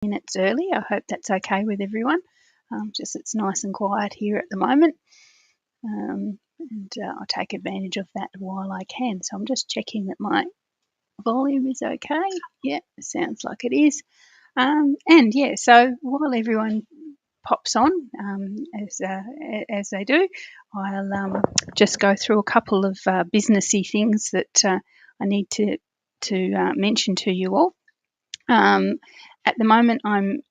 minutes early. I hope that's okay with everyone. Just it's nice and quiet here at the moment, and I'll take advantage of that while I can. So I'm just checking that my volume is okay. Yeah, sounds like it is. And yeah, so while everyone pops on, as they do, I'll just go through a couple of businessy things that I need to mention to you all. At the moment, I'm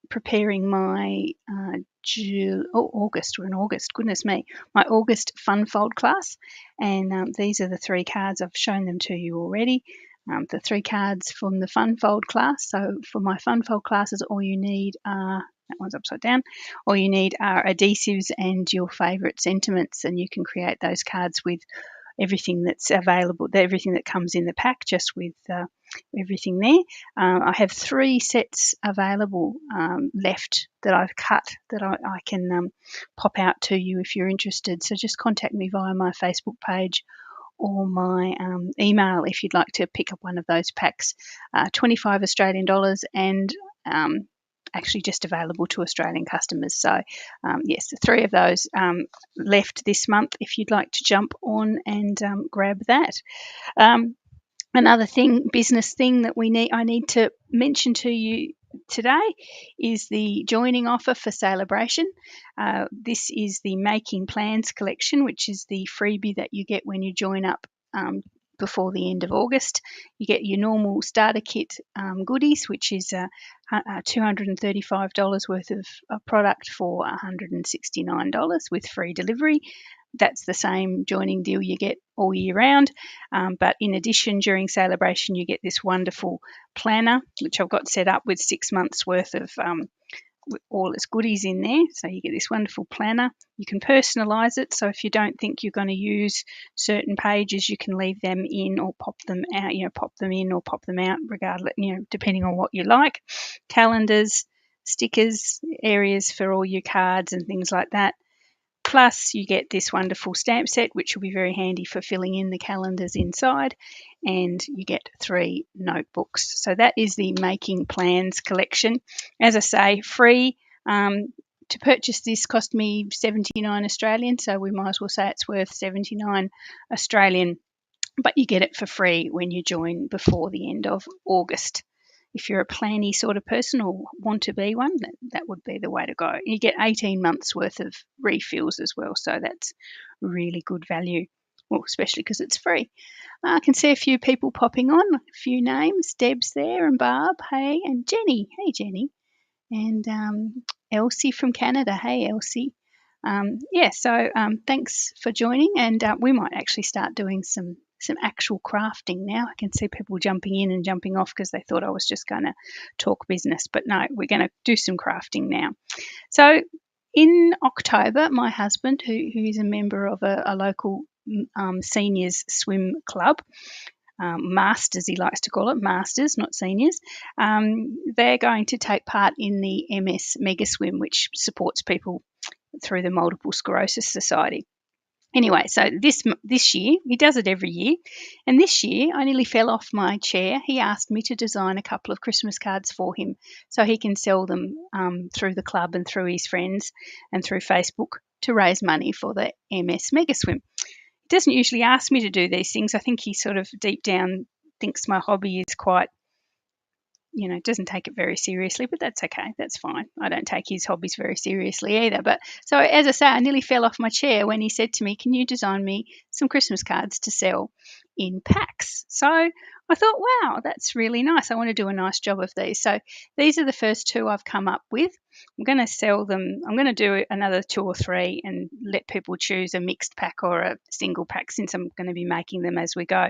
preparing my August. We're in August. Goodness me, my August fun fold class, and these are the 3 cards. I've shown them to you already. The 3 cards from the fun fold class. So for my fun fold classes, all you need are that one's upside down. All you need are adhesives and your favourite sentiments, and you can create those cards with everything that's available, everything that comes in the pack, just with everything there. I have 3 sets available left that I've cut that I can pop out to you if you're interested. So just contact me via my Facebook page or my email if you'd like to pick up one of those packs. 25 Australian dollars, and actually just available to Australian customers. So yes, the 3 of those left this month if you'd like to jump on and grab that. Another thing, business thing that I need to mention to you today is the joining offer for Celebration. This is the Making Plans collection, which is the freebie that you get when you join up before the end of August. You get your normal starter kit goodies, which is $235 worth of product for $169 with free delivery. That's the same joining deal you get all year round. But in addition, during Celebration, you get this wonderful planner, which I've got set up with 6 months worth of all its goodies in there. So you get this wonderful planner. You can personalise it. So if you don't think you're going to use certain pages, you can leave them in or pop them out. Pop them in or pop them out, regardless. Depending on what you like. Calendars, stickers, areas for all your cards and things like that. Plus, you get this wonderful stamp set, which will be very handy for filling in the calendars inside, and you get 3 notebooks. So that is the Making Plans collection. As I say, free. To purchase this cost me 79 Australian, so we might as well say it's worth 79 Australian, but you get it for free when you join before the end of August. If you're a planny sort of person or want to be one, that would be the way to go. You get 18 months worth of refills as well, so that's really good value, well, especially because it's free. I can see a few people popping on, a few names. Deb's there and Barb, hey, and Jenny. Hey, Jenny. And Elsie from Canada. Hey, Elsie. So thanks for joining, and we might actually start doing some actual crafting now. I can see people jumping in and jumping off because they thought I was just going to talk business, but no, we're going to do some crafting now. So in October, my husband, who is a member of a local seniors swim club, masters, he likes to call it, masters, not seniors, they're going to take part in the MS Mega Swim, which supports people through the Multiple Sclerosis Society. Anyway, so this year, he does it every year, and this year I nearly fell off my chair. He asked me to design a couple of Christmas cards for him so he can sell them through the club and through his friends and through Facebook to raise money for the MS Mega Swim. He doesn't usually ask me to do these things. I think he sort of deep down thinks my hobby is quite, doesn't take it very seriously, but that's okay. That's fine. I don't take his hobbies very seriously either. But so, as I say, I nearly fell off my chair when he said to me, can you design me some Christmas cards to sell in packs? So I thought, wow, that's really nice. I want to do a nice job of these. So these are the first 2 I've come up with. I'm going to sell them. I'm going to do another 2 or 3 and let people choose a mixed pack or a single pack, since I'm going to be making them as we go.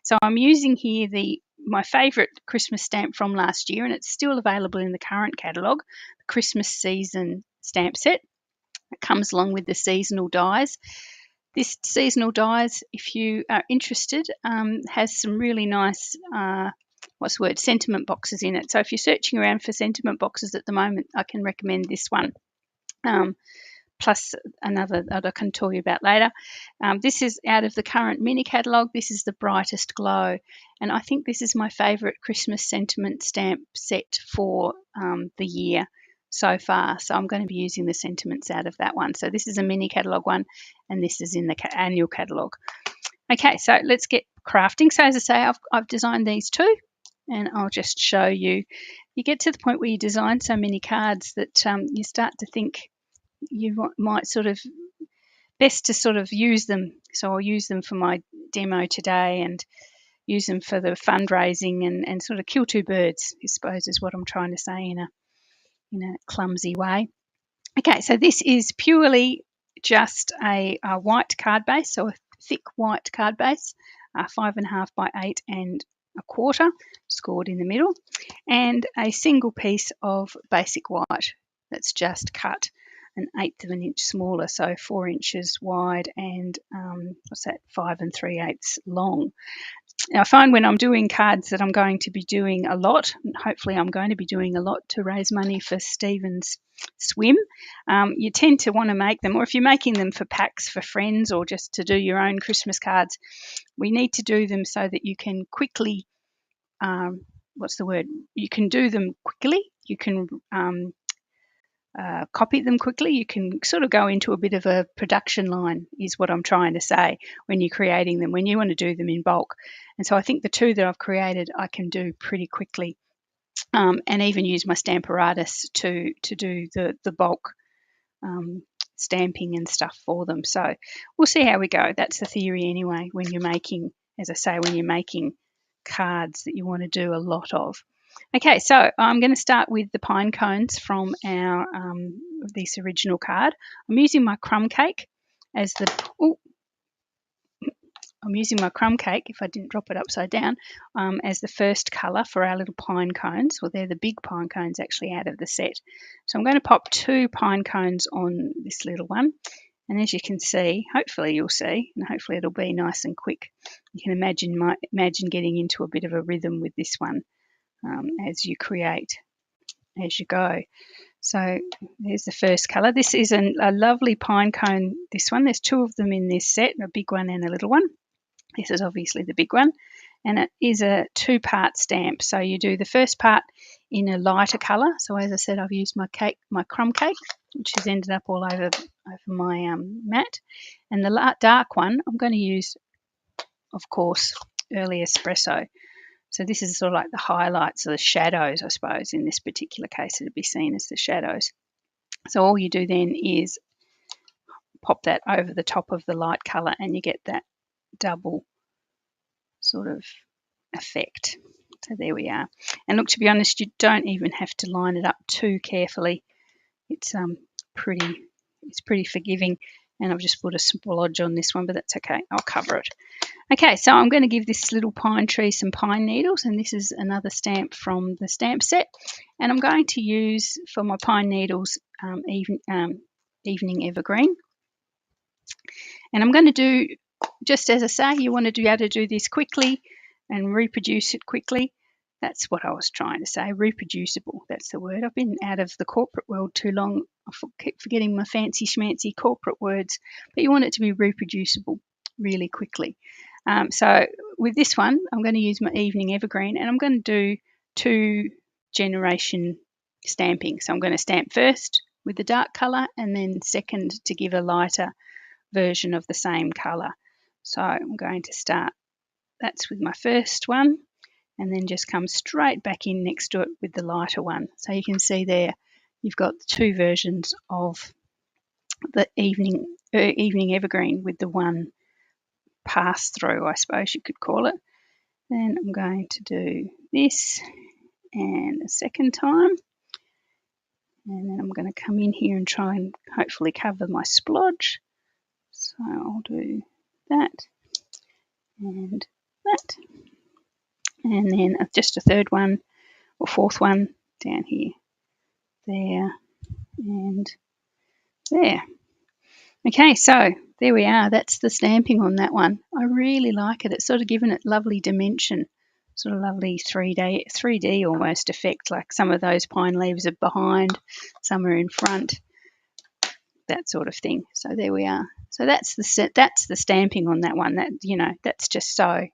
So I'm using here my favourite Christmas stamp from last year, and it's still available in the current catalogue, the Christmas season stamp set. It comes along with the seasonal dies. This seasonal dies, if you are interested, has some really nice, sentiment boxes in it. So if you're searching around for sentiment boxes at the moment, I can recommend this one. plus another that I can tell you about later. This is out of the current mini catalogue. This is the Brightest Glow, and I think this is my favourite Christmas sentiment stamp set for the year so far. So I'm going to be using the sentiments out of that one. So this is a mini catalogue one, and this is in the annual catalogue. Okay, so let's get crafting. So as I say, I've designed these two, and I'll just show you. You get to the point where you design so many cards that you start to think you might sort of best to sort of use them. So I'll use them for my demo today and use them for the fundraising and sort of kill two birds, I suppose is what I'm trying to say in a clumsy way. Okay, so this is purely just a white card base, so a thick white card base, 5.5 by 8.25, scored in the middle, and a single piece of basic white that's just cut 1/8 of an inch smaller, so 4 inches wide and 5 3/8 long. Now, I find when I'm doing cards that I'm going to be doing a lot, and hopefully I'm going to be doing a lot to raise money for Stephen's swim, you tend to want to make them, or if you're making them for packs for friends or just to do your own Christmas cards, we need to do them so that you can quickly, you can do them quickly, you can copy them quickly, you can sort of go into a bit of a production line is what I'm trying to say when you're creating them, when you want to do them in bulk. And so I think the two that I've created I can do pretty quickly, and even use my Stamparatus to do the bulk stamping and stuff for them. So we'll see how we go. That's the theory anyway, when you're making, as I say, when you're making cards that you want to do a lot of. Okay, so I'm going to start with the pine cones from our this original card. I'm using my crumb cake as the if I didn't drop it upside down, as the first colour for our little pine cones. Well, they're the big pine cones actually out of the set. So I'm going to pop 2 pine cones on this little one. And as you can see, hopefully you'll see, and hopefully it'll be nice and quick. You can imagine getting into a bit of a rhythm with this one as you create, as you go. So there's the first colour. This is a lovely pine cone, this one. There's 2 of them in this set, a big one and a little one. This is obviously the big one, and it is a 2-part stamp. So you do the first part in a lighter colour. So as I said, I've used my crumb cake, which has ended up all over my mat. And the dark one, I'm going to use, of course, early espresso. So this is sort of like the highlights or the shadows, I suppose. In this particular case, it would be seen as the shadows. So all you do then is pop that over the top of the light colour, and you get that double sort of effect. So there we are. And look, to be honest, you don't even have to line it up too carefully. It's pretty forgiving, and I've just put a splodge on this one, but that's okay. I'll cover it. Okay, so I'm going to give this little pine tree some pine needles, and this is another stamp from the stamp set. And I'm going to use for my pine needles Evening Evergreen. And I'm going to do, just as I say, you want to be able to do this quickly and reproduce it quickly. That's what I was trying to say, reproducible. That's the word. I've been out of the corporate world too long. I keep forgetting my fancy schmancy corporate words. But you want it to be reproducible really quickly. So with this one, I'm going to use my Evening Evergreen, and I'm going to do 2 generation stamping. So I'm going to stamp first with the dark colour, and then second to give a lighter version of the same colour. So I'm going to start, that's with my first one, and then just come straight back in next to it with the lighter one. So you can see there you've got 2 versions of the Evening Evergreen with the one pass through, I suppose you could call it. Then I'm going to do this and a second time, and then I'm going to come in here and try and hopefully cover my splodge. So I'll do that and that, and then just a third one or fourth one down here, there and there. Okay, so there we are. That's the stamping on that one. I really like it. It's sort of given it lovely dimension, sort of lovely 3D almost effect, like some of those pine leaves are behind, some are in front. that sort of thing. So there we are. So that's the stamping on that one. That, you know, that's just so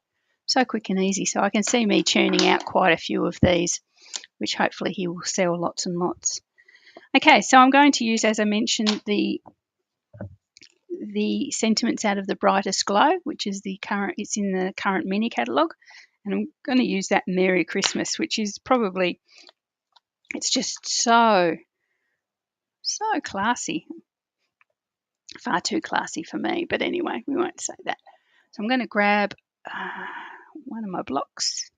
quick and easy. So I can see me churning out quite a few of these, which hopefully he will sell lots and lots. Okay, so I'm going to use, as I mentioned, the sentiments out of the Brightest Glow, which is it's in the current mini catalogue, and I'm going to use that Merry Christmas, which is probably, it's just so classy. Far too classy for me, but anyway, we won't say that. So I'm going to grab one of my blocks.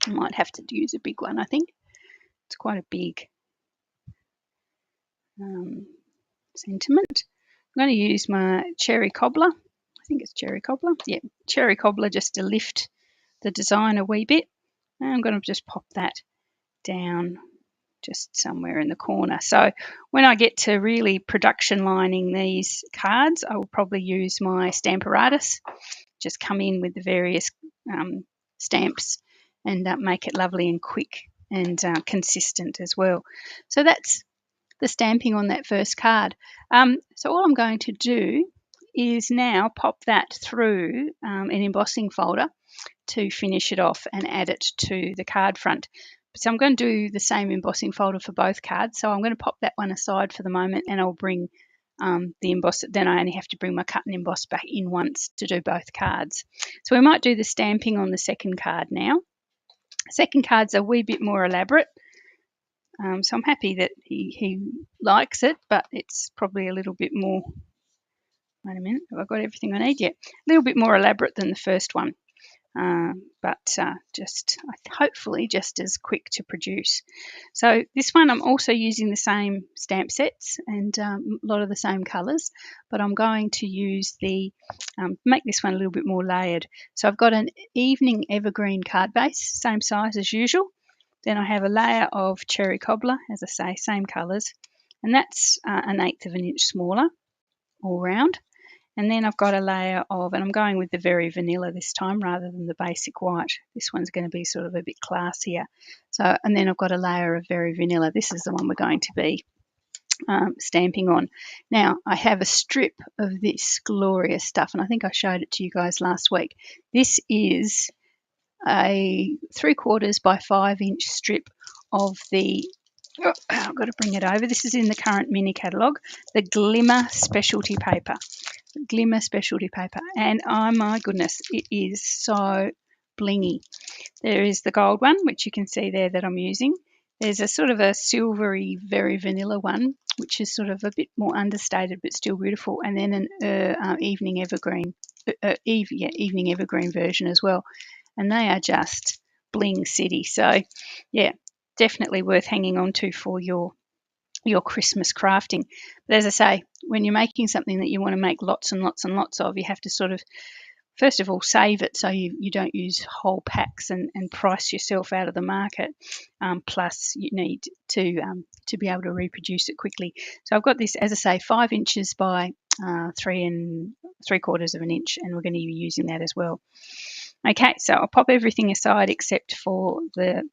I might have to use a big one, I think. It's quite a big sentiment. I'm going to use my cherry cobbler. I think it's cherry cobbler. Yeah, cherry cobbler, just to lift the design a wee bit. And I'm going to just pop that down just somewhere in the corner. So when I get to really production lining these cards, I will probably use my Stamparatus. Just come in with the various stamps and make it lovely and quick and consistent as well. So that's the stamping on that first card. So all I'm going to do is now pop that through an embossing folder to finish it off and add it to the card front. So I'm going to do the same embossing folder for both cards. So I'm going to pop that one aside for the moment, and I'll bring the emboss. Then I only have to bring my cut and emboss back in once to do both cards. So we might do the stamping on the second card now. Second card's a wee bit more elaborate. So I'm happy that he likes it, but it's probably a little bit more, wait a minute, have I got everything I need yet? A little bit more elaborate than the first one, but just hopefully just as quick to produce. So this one I'm also using the same stamp sets and a lot of the same colours, but I'm going to use make this one a little bit more layered. So I've got an evening evergreen card base, same size as usual. Then I have a layer of cherry cobbler, as I say, same colours, and that's 1/8 of an inch smaller all round. And then I've got a layer of, and I'm going with the very vanilla this time rather than the basic white. This one's going to be sort of a bit classier. So, and then I've got a layer of very vanilla. This is the one we're going to be stamping on. Now, I have a strip of this glorious stuff, and I think I showed it to you guys last week. This is a 3/4 by 5 inch strip of the, I've got to bring it over. This is in the current mini catalogue, the Glimmer specialty paper. Glimmer specialty paper, and oh my goodness, it is so blingy. There is the gold one, which you can see there that I'm using. There's a sort of a silvery, very vanilla one, which is sort of a bit more understated but still beautiful, and then an evening evergreen, evening evergreen version as well. And they are just bling city. So yeah, definitely worth hanging on to for your Christmas crafting. But as I say, when you're making something that you want to make lots and lots and lots of, you have to sort of, first of all, save it so you don't use whole packs and price yourself out of the market. Plus, you need to be able to reproduce it quickly. So I've got this, as I say, 5 inches by 3 3/4 of an inch, and we're going to be using that as well. Okay, so I'll pop everything aside except for the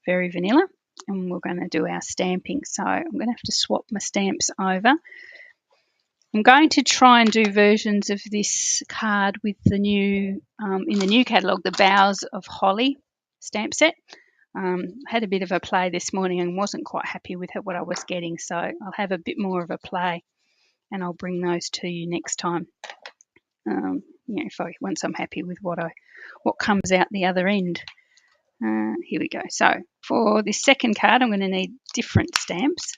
very vanilla, and we're going to do our stamping. So I'm going to have to swap my stamps over. I'm going to try and do versions of this card with the new, in the new catalogue, the Boughs of Holly stamp set. I had a bit of a play this morning and wasn't quite happy with what I was getting, so I'll have a bit more of a play and I'll bring those to you next time. Once I'm happy with what comes out the other end. Here we go. So for this second card, I'm going to need different stamps.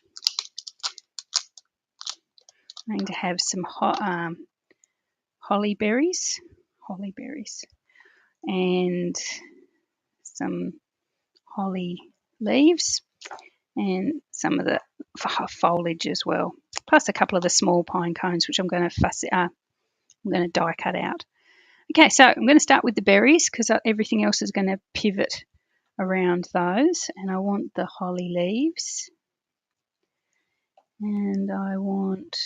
I'm going to have some holly berries, and some holly leaves, and some of the foliage as well, plus a couple of the small pine cones, which I'm going to die cut out. Okay, so I'm going to start with the berries because everything else is going to pivot around those, and I want the holly leaves, and I want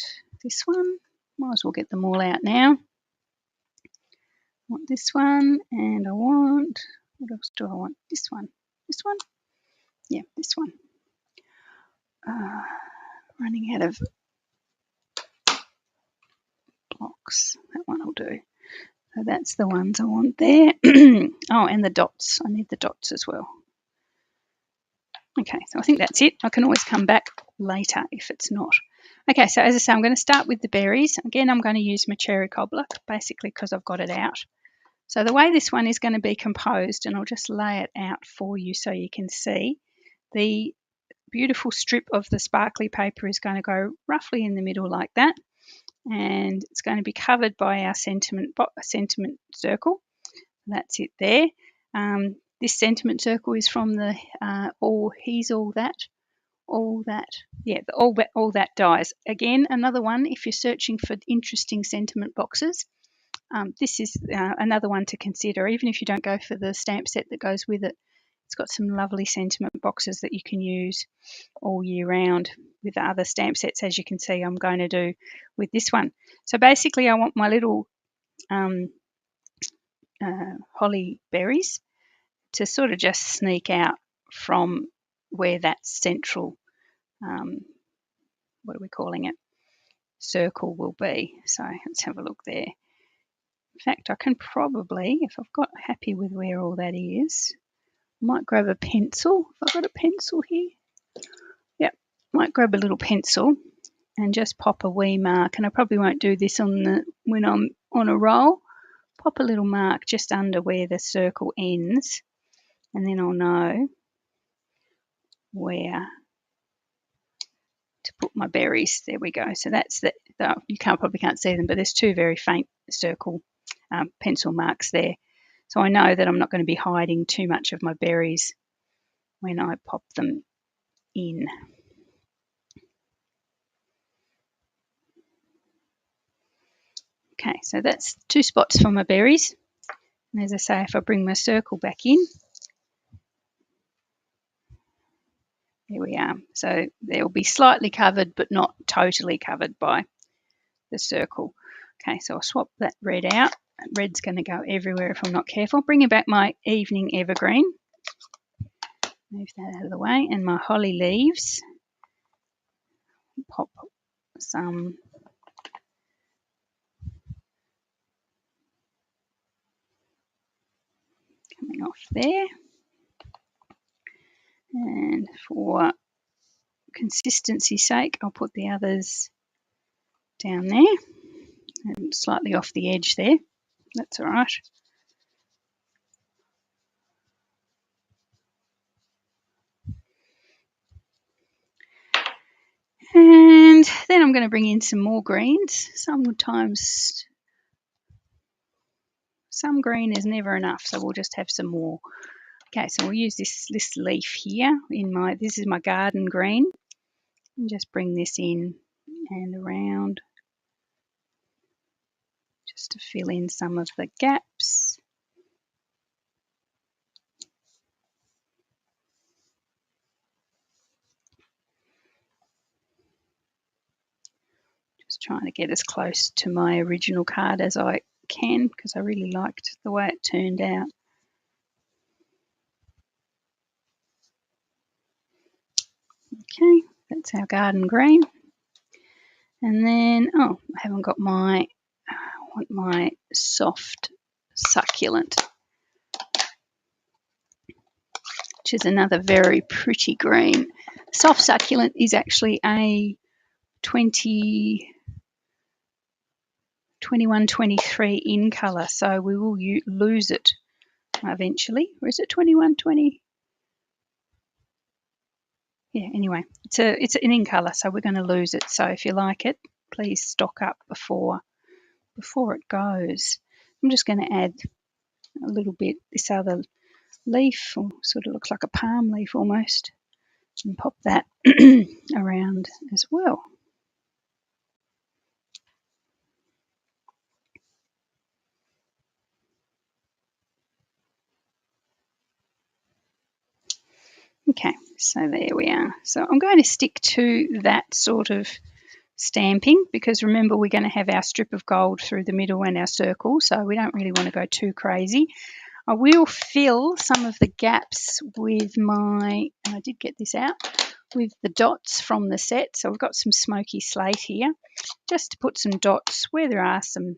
this one. Might as well get them all out now. I want this one, and I want, what else do I want? This one. Yeah, this one. Running out of box. That one will do. So that's the ones I want there. Oh, and the dots. I need the dots as well. Okay, so I think that's it. I can always come back later if it's not. Okay, so as I say, I'm going to start with the berries. Again, I'm going to use my cherry cobbler, basically because I've got it out. So the way this one is going to be composed, and I'll just lay it out for you so you can see, the beautiful strip of the sparkly paper is going to go roughly in the middle like that, and it's going to be covered by our sentiment circle. That's it there. This sentiment circle is from the all that dies. Again, another one, if you're searching for interesting sentiment boxes, this is another one to consider. Even if you don't go for the stamp set that goes with it, it's got some lovely sentiment boxes that you can use all year round with the other stamp sets, as you can see I'm going to do with this one. So basically I want my little holly berries to sort of just sneak out from where that central, what are we calling it, circle will be. So let's have a look there. In fact, I can probably, if I've got happy with where all that is, I might grab a pencil. Have I got a pencil here? Yep, might grab a little pencil and just pop a wee mark. And I probably won't do this when I'm on a roll. Pop a little mark just under where the circle ends, and then I'll know where to put my berries. There we go. So that's you probably can't see them, but there's two very faint circle pencil marks there. So I know that I'm not going to be hiding too much of my berries when I pop them in. Okay, so that's 2 spots for my berries. And as I say, if I bring my circle back in, there we are. So they'll be slightly covered, but not totally covered by the circle. Okay, so I'll swap that red out. That red's going to go everywhere if I'm not careful. Bringing back my evening evergreen. Move that out of the way. And my holly leaves. Pop some coming off there. And for consistency's sake, I'll put the others down there and slightly off the edge there. That's all right. And then I'm going to bring in some more greens. Sometimes some green is never enough, so we'll just have some more. Okay, so we'll use this leaf here this is my garden green, and just bring this in and around just to fill in some of the gaps. Just trying to get as close to my original card as I can because I really liked the way it turned out. Okay, that's our garden green. And then, I haven't got I want my soft succulent, which is another very pretty green. Soft succulent is actually a 21-23 in colour, so we will lose it eventually. Or is it 21-20? Yeah, anyway, it's an in colour, so we're going to lose it. So if you like it, please stock up before it goes. I'm just going to add a little bit this other leaf, or sort of looks like a palm leaf almost, and pop that around as well. Okay, so there we are. So I'm going to stick to that sort of stamping because remember we're going to have our strip of gold through the middle and our circle, so we don't really want to go too crazy. I will fill some of the gaps with I did get this out, with the dots from the set. So we've got some smoky slate here, just to put some dots where there are some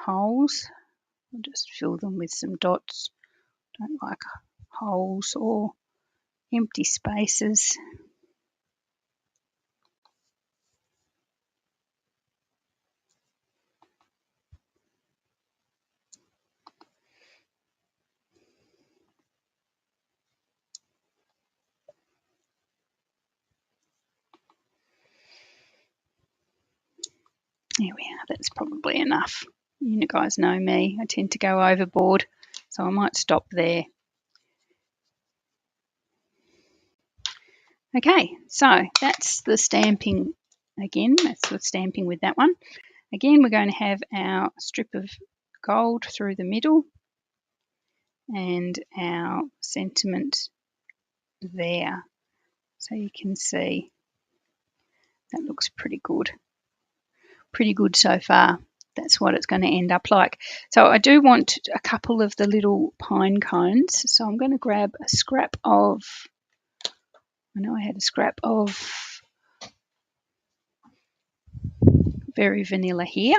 holes. I'll just fill them with some dots. Don't like holes or empty spaces. There we are, that's probably enough. You guys know me, I tend to go overboard, so I might stop there. Okay, so that's the stamping again, that's the stamping with that one. Again, we're going to have our strip of gold through the middle and our sentiment there. So you can see that looks pretty good. Pretty good so far. That's what it's going to end up like. So I do want a couple of the little pine cones. So I'm going to grab a scrap of, I know I had a scrap of Very Vanilla here.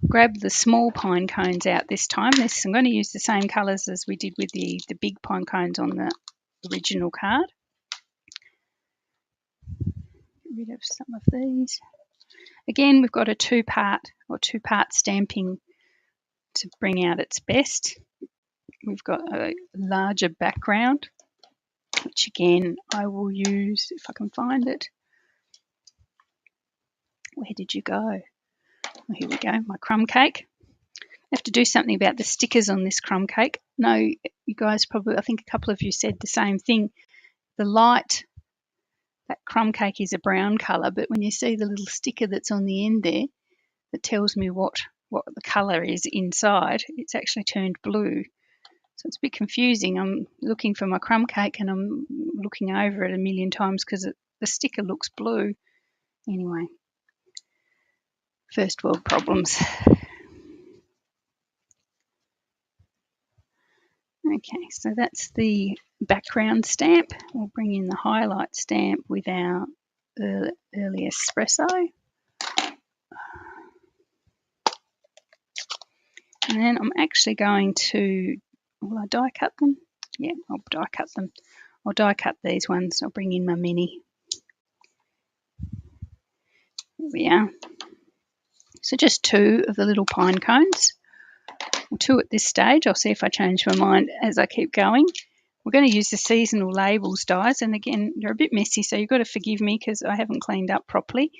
Grab the small pine cones out this time. I'm going to use the same colours as we did with the big pine cones on the original card. Get rid of some of these. Again, we've got a two-part stamping to bring out its best. We've got a larger background, which again I will use if I can find it. Where did you go? Oh, here we go, my crumb cake. I have to do something about the stickers on this crumb cake. No, you guys probably, I think a couple of you said the same thing. The light, that crumb cake is a brown colour, but when you see the little sticker that's on the end there that tells me what the colour is inside, it's actually turned blue. So it's a bit confusing. I'm looking for my crumb cake and I'm looking over it a million times because the sticker looks blue. Anyway, first world problems. Okay, so that's the background stamp. We'll bring in the highlight stamp with our early espresso. And then I'm actually going to, will I die cut them? Yeah, I'll die cut them. I'll die cut these ones. I'll bring in my mini. There we are. So just 2 of the little pine cones. Well, 2 at this stage. I'll see if I change my mind as I keep going. We're going to use the seasonal labels dies, and again, they're a bit messy, so you've got to forgive me because I haven't cleaned up properly.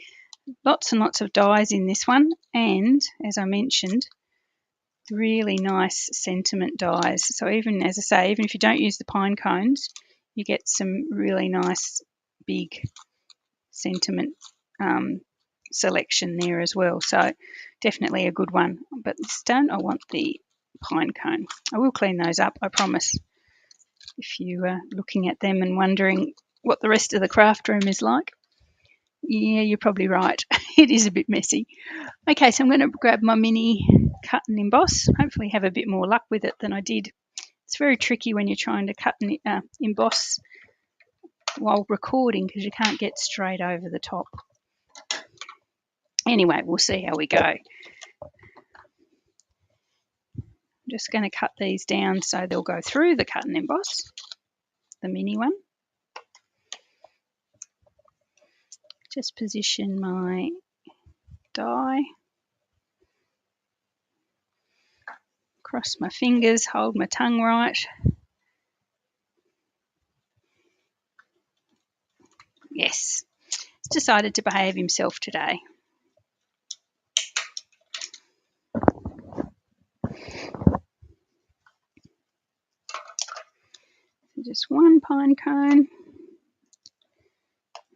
Lots and lots of dies in this one, and as I mentioned, really nice sentiment dies. So even, as I say, even if you don't use the pine cones, you get some really nice big sentiment selection there as well. So definitely a good one. But this time I want the pine cone. I will clean those up, I promise. If you are looking at them and wondering what the rest of the craft room is like, yeah, you're probably right. It is a bit messy. Okay, so I'm going to grab my mini cut and emboss. Hopefully have a bit more luck with it than I did. It's very tricky when you're trying to cut and emboss while recording because you can't get straight over the top. Anyway, we'll see how we go. I'm just going to cut these down so they'll go through the cut and emboss, the mini one. Just position my die. Cross my fingers, hold my tongue right. Yes, he's decided to behave himself today. So just 1 pine cone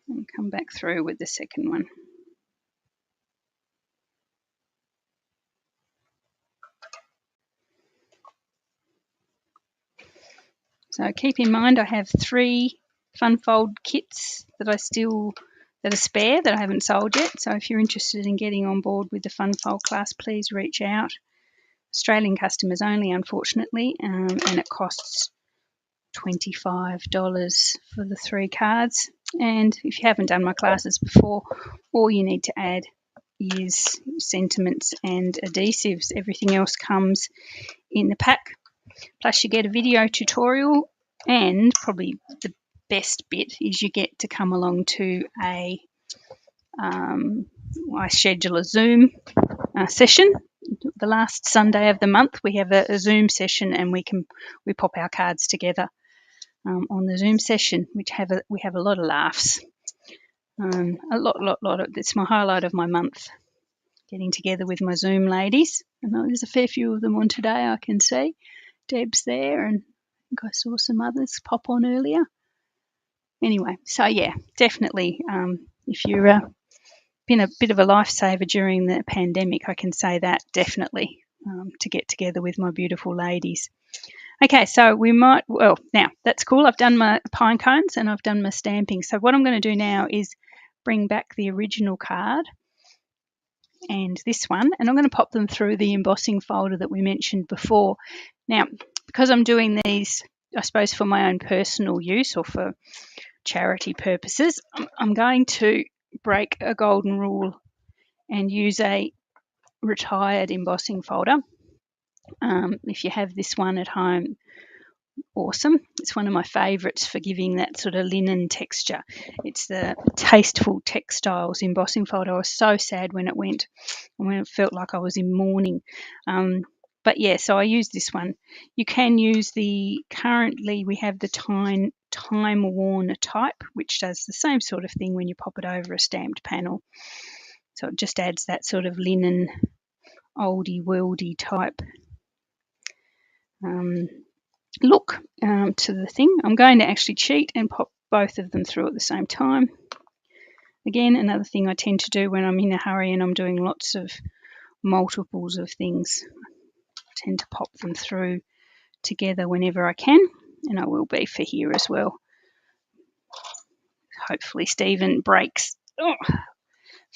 and come back through with the second one. So keep in mind I have 3 Funfold kits that are spare that I haven't sold yet. So if you're interested in getting on board with the Funfold class, please reach out. Australian customers only, unfortunately, and it costs $25 for the 3 cards. And if you haven't done my classes before, all you need to add is sentiments and adhesives. Everything else comes in the pack. Plus you get a video tutorial, and probably the best bit is you get to come along to I schedule a Zoom session. The last Sunday of the month we have a Zoom session, and we pop our cards together on the Zoom session, which we have a lot of laughs. A lot of it's my highlight of my month, getting together with my Zoom ladies. And there's a fair few of them on today, I can see. Deb's there, and I think I saw some others pop on earlier. Anyway, so yeah, definitely if you've been a bit of a lifesaver during the pandemic, I can say that definitely to get together with my beautiful ladies. Okay, so now that's cool. I've done my pine cones and I've done my stamping. So what I'm going to do now is bring back the original card and this one, and I'm going to pop them through the embossing folder that we mentioned before. Now, because I'm doing these, I suppose, for my own personal use or for charity purposes, I'm going to break a golden rule and use a retired embossing folder. If you have this one at home, awesome. It's one of my favourites for giving that sort of linen texture. It's the Tasteful Textiles embossing folder. I was so sad when it went, and when it felt like I was in mourning. But yeah, so I use this one. You can use currently we have the time worn type, which does the same sort of thing when you pop it over a stamped panel. So it just adds that sort of linen, oldie worldy type look to the thing. I'm going to actually cheat and pop both of them through at the same time. Again, another thing I tend to do when I'm in a hurry and I'm doing lots of multiples of things, I tend to pop them through together whenever I can, and I will be for here as well. Hopefully Stephen breaks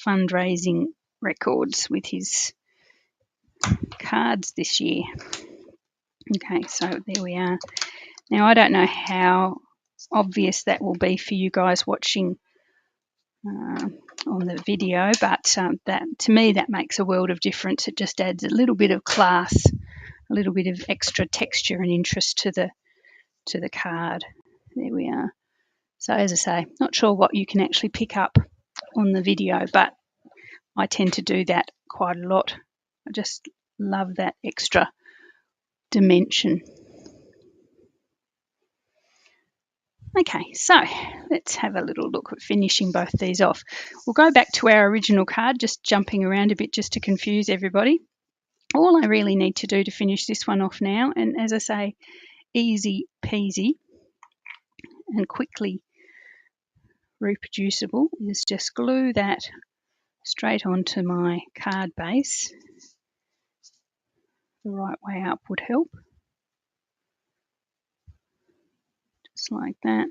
fundraising records with his cards this year. Okay, so there we are. Now, I don't know how obvious that will be for you guys watching on the video, but that to me that makes a world of difference. It just adds a little bit of class, a little bit of extra texture and interest to the card. There we are. So as I say, not sure what you can actually pick up on the video, but I tend to do that quite a lot. I just love that extra dimension. Okay, so let's have a little look at finishing both these off. We'll go back to our original card, just jumping around a bit just to confuse everybody. All I really need to do to finish this one off now, and as I say, easy peasy and quickly reproducible, is just glue that straight onto my card base. The right way up would help. Just like that.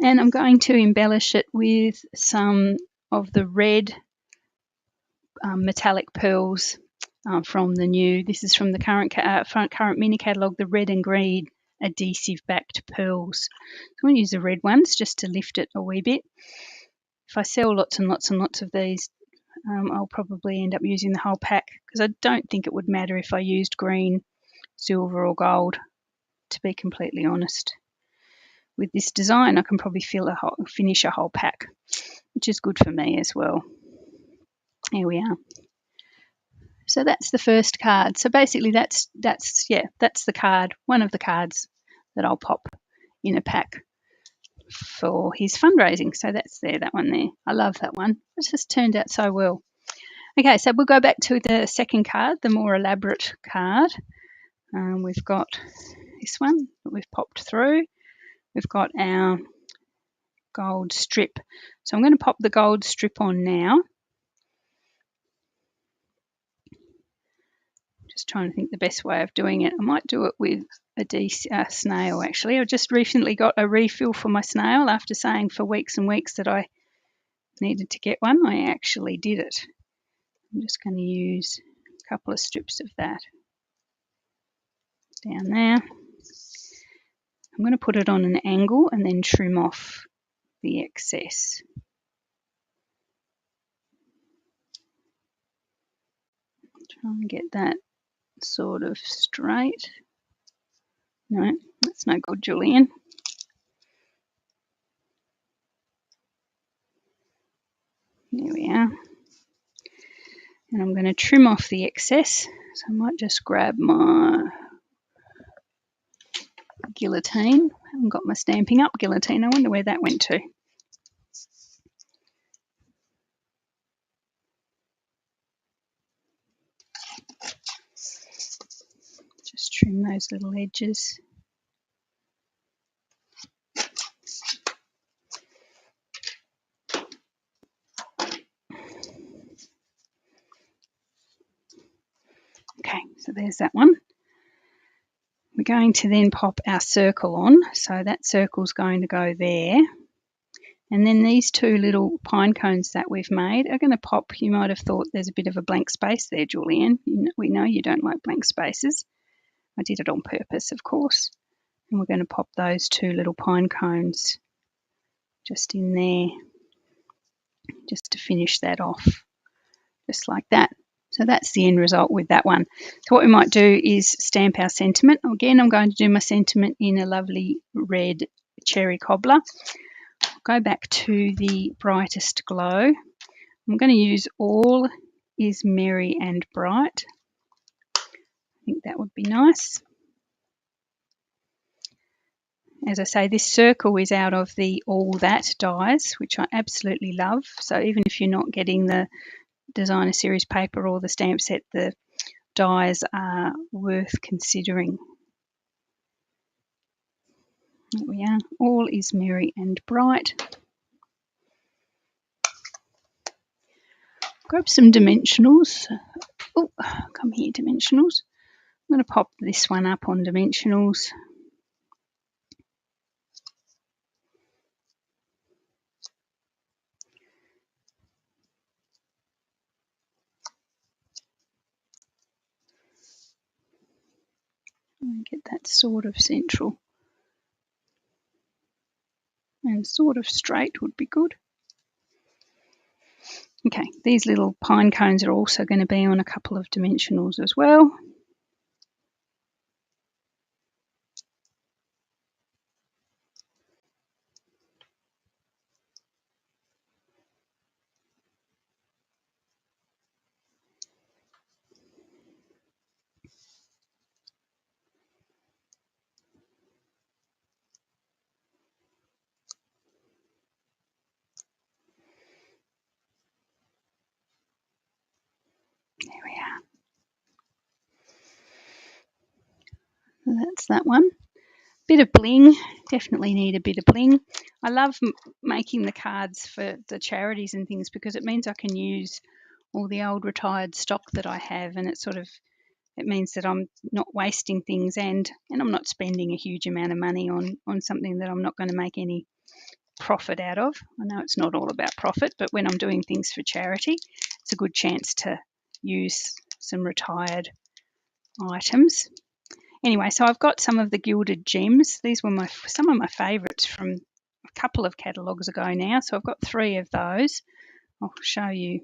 And I'm going to embellish it with some of the red metallic pearls from the new, this is from the current mini catalogue, the red and green adhesive backed pearls. So I'm going to use the red ones just to lift it a wee bit. If I sell lots and lots and lots of these, I'll probably end up using the whole pack, because I don't think it would matter if I used green, silver or gold, to be completely honest. With this design I can probably finish a whole pack, which is good for me as well. Here we are. So that's the first card. So basically that's the card, one of the cards that I'll pop in a pack for his fundraising. So that's there, that one there. I love that one. It's just turned out so well. Okay, so we'll go back to the second card, the more elaborate card. We've got this one that we've popped through. We've got our gold strip. So I'm going to pop the gold strip on now. Just trying to think the best way of doing it. I might do it with a snail, actually. I just recently got a refill for my snail after saying for weeks and weeks that I needed to get one. I actually did it. I'm just going to use a couple of strips of that down there. I'm going to put it on an angle and then trim off the excess. Try and get that sort of straight. No, that's no good, Julian. There we are. And I'm going to trim off the excess. So I might just grab my guillotine. I haven't got my Stampin' Up guillotine. I wonder where that went to. Just trim those little edges. Okay, so there's that one. We're going to then pop our circle on. So that circle's going to go there. And then these two little pine cones that we've made are going to pop. You might have thought there's a bit of a blank space there, Julianne. We know you don't like blank spaces. I did it on purpose, of course. And we're going to pop those two little pine cones just in there, just to finish that off, just like that. So that's the end result with that one. So what we might do is stamp our sentiment. Again, I'm going to do my sentiment in a lovely red cherry cobbler. Go back to the Brightest Glow. I'm going to use All is Merry and Bright. I think that would be nice. As I say, this circle is out of the All That dies, which I absolutely love. So even if you're not getting the designer series paper or the stamp set, the dies are worth considering. There we are. All is Merry and Bright. Grab some dimensionals. Oh, come here, dimensionals. I'm going to pop this one up on dimensionals. And get that sort of central. And sort of straight would be good. Okay, these little pine cones are also going to be on a couple of dimensionals as well. There we are. So that's that one. Bit of bling, definitely need a bit of bling. I love making the cards for the charities and things because it means I can use all the old retired stock that I have, and it means that I'm not wasting things and I'm not spending a huge amount of money on something that I'm not going to make any profit out of. I know it's not all about profit, but when I'm doing things for charity, it's a good chance to use some retired items. Anyway, so I've got some of the gilded gems. These were some of my favourites from a couple of catalogues ago now. So I've got 3 of those. I'll show you.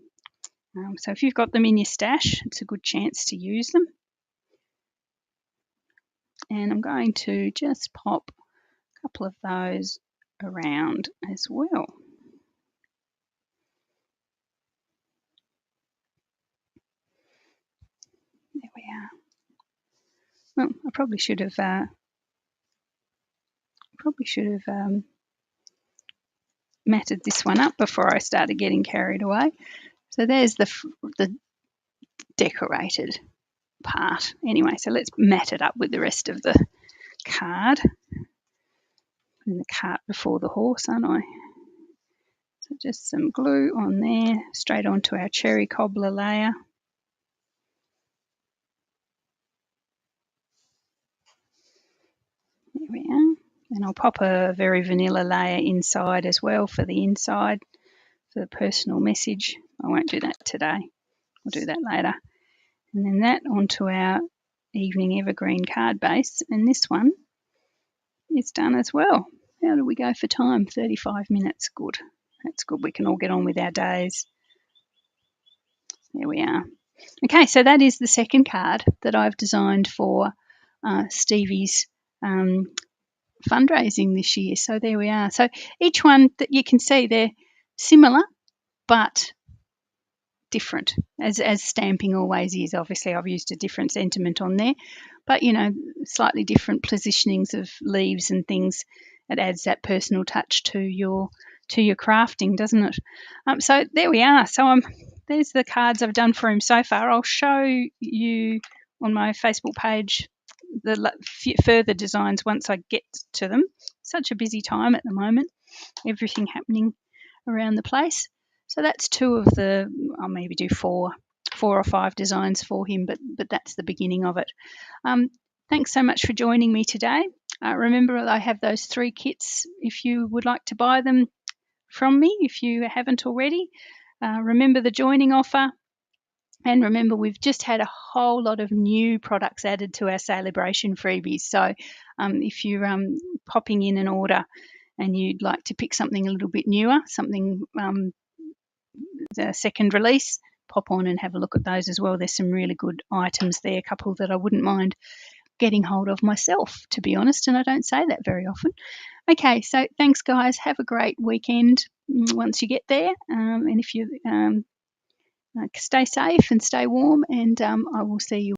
So if you've got them in your stash, it's a good chance to use them. And I'm going to just pop a couple of those around as well. There we are. Well, I probably should have matted this one up before I started getting carried away. So there's the decorated part. Anyway, so let's mat it up with the rest of the card. And the cart before the horse, aren't I? So just some glue on there, straight onto our cherry cobbler layer. There we are. And I'll pop a very vanilla layer inside as well for the inside, for the personal message. I won't do that today. We'll do that later. And then that onto our evening evergreen card base. And this one is done as well. How do we go for time? 35 minutes. Good. That's good. We can all get on with our days. There we are. Okay, so that is the second card that I've designed for Stevie's fundraising this year. So there we are. So each one that you can see, they're similar but different, as stamping always is. Obviously, I've used a different sentiment on there, but slightly different positionings of leaves and things. It adds that personal touch to your crafting, doesn't it? So there we are. So there's the cards I've done for him so far. I'll show you on my Facebook page the further designs once I get to them. Such a busy time at the moment, everything happening around the place. So that's two of the, I'll maybe do four or five designs for him, but that's the beginning of it. Thanks so much for joining me today. Remember, I have those 3 kits if you would like to buy them from me, if you haven't already. Remember the joining offer. And remember, we've just had a whole lot of new products added to our celebration freebies. So if you're popping in an order and you'd like to pick something a little bit newer, something the second release, pop on and have a look at those as well. There's some really good items there, a couple that I wouldn't mind getting hold of myself, to be honest, and I don't say that very often. Okay, so thanks, guys. Have a great weekend once you get there, and if you stay safe and stay warm, and I will see you